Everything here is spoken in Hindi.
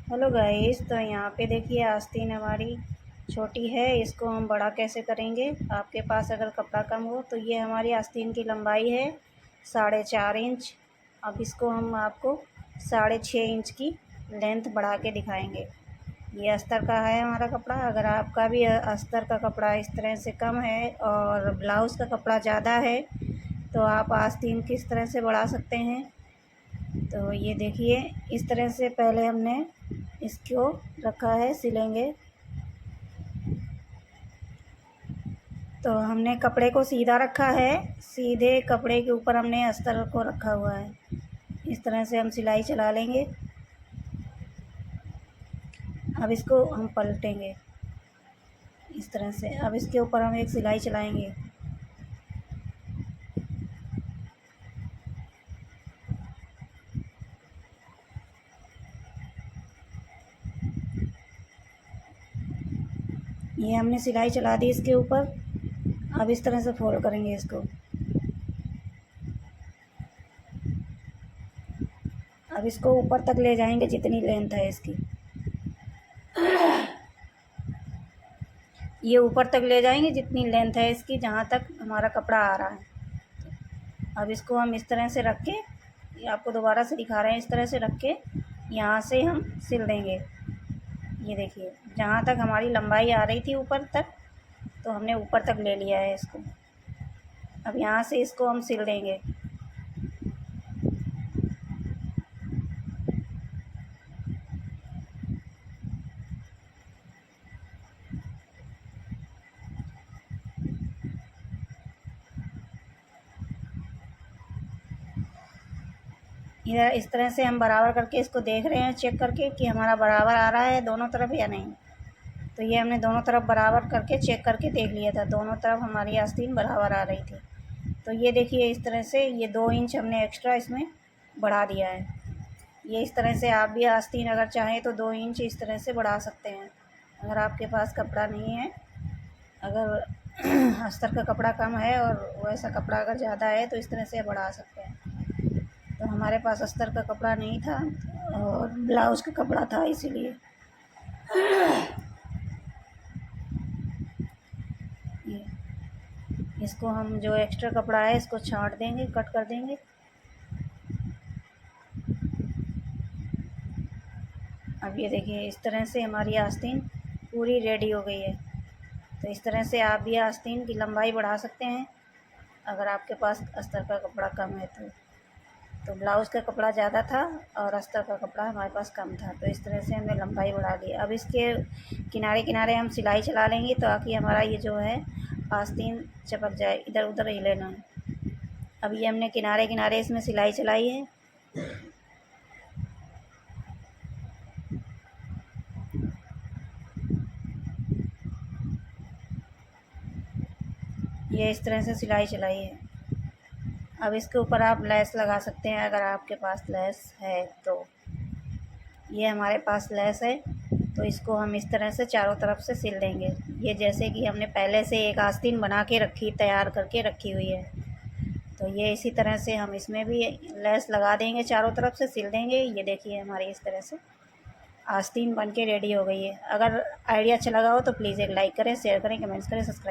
हेलो गाइस, तो यहाँ पे देखिए आस्तीन हमारी छोटी है। इसको हम बड़ा कैसे करेंगे। आपके पास अगर कपड़ा कम हो तो ये हमारी आस्तीन की लंबाई है 4.5 इंच। अब इसको हम आपको 6.5 इंच की लेंथ बढ़ा के दिखाएंगे। ये अस्तर का है हमारा कपड़ा। अगर आपका भी अस्तर का कपड़ा इस तरह से कम है और ब्लाउज़ का कपड़ा ज़्यादा है तो आप आस्तीन किस तरह से बढ़ा सकते हैं। तो ये देखिए, इस तरह से पहले हमने इसको रखा है, सिलेंगे। तो हमने कपड़े को सीधा रखा है, सीधे कपड़े के ऊपर हमने अस्तर को रखा हुआ है। इस तरह से हम सिलाई चला लेंगे। अब इसको हम पलटेंगे इस तरह से। अब इसके ऊपर हम एक सिलाई चलाएंगे। ये हमने सिलाई चला दी इसके ऊपर। अब इस तरह से फोल्ड करेंगे इसको। अब इसको ऊपर तक ले जाएंगे जितनी लेंथ है इसकी। ये ऊपर तक ले जाएंगे जितनी लेंथ है इसकी, जहाँ तक हमारा कपड़ा आ रहा है। अब इसको हम इस तरह से रख के, ये आपको दोबारा से दिखा रहे हैं, इस तरह से रख के यहाँ से हम सिल देंगे। ये देखिए, जहाँ तक हमारी लंबाई आ रही थी ऊपर तक, तो हमने ऊपर तक ले लिया है इसको। अब यहाँ से इसको हम सिल देंगे। इधर इस तरह से हम बराबर करके इसको देख रहे हैं, चेक करके कि हमारा बराबर आ रहा है दोनों तरफ या नहीं। तो ये हमने दोनों तरफ बराबर करके चेक करके देख लिया था, दोनों तरफ हमारी आस्तीन बराबर आ रही थी। तो ये देखिए, इस तरह से ये 2 इंच हमने एक्स्ट्रा इसमें बढ़ा दिया है। ये इस तरह से आप भी आस्तीन अगर चाहें तो 2 इंच इस तरह से बढ़ा सकते हैं। अगर आपके पास कपड़ा नहीं है, अगर अस्तर का कपड़ा कम है और वैसा कपड़ा अगर ज़्यादा है तो इस तरह से बढ़ा सकते हैं। तो हमारे पास अस्तर का कपड़ा नहीं था और ब्लाउज़ का कपड़ा था, इसीलिए ये इसको हम जो एक्स्ट्रा कपड़ा है इसको छाँट देंगे, कट कर देंगे। अब ये देखिए, इस तरह से हमारी आस्तीन पूरी रेडी हो गई है। तो इस तरह से आप भी आस्तीन की लंबाई बढ़ा सकते हैं अगर आपके पास अस्तर का कपड़ा कम है तो ब्लाउज़ का कपड़ा ज़्यादा था और अस्तर का कपड़ा हमारे पास कम था, तो इस तरह से हमने लंबाई बढ़ा ली। अब इसके किनारे किनारे हम सिलाई चला लेंगे ताकि हमारा ये जो है आस्तीन चिपक जाए, इधर उधर हिले ना। अब ये हमने किनारे किनारे इसमें सिलाई चलाई है। ये इस तरह से सिलाई चलाई है। अब इसके ऊपर आप लेस लगा सकते हैं अगर आपके पास लेस है तो। ये हमारे पास लेस है, तो इसको हम इस तरह से चारों तरफ से सिल देंगे। ये जैसे कि हमने पहले से एक आस्तीन बना के रखी, तैयार करके रखी हुई है, तो ये इसी तरह से हम इसमें भी लेस लगा देंगे, चारों तरफ से सिल देंगे। ये देखिए, हमारी इस तरह से आस्तीन बन के रेडी हो गई है। अगर आइडिया अच्छा लगा हो तो प्लीज़ एक लाइक करें, शेयर करें, कमेंट्स करें, सब्सक्राइब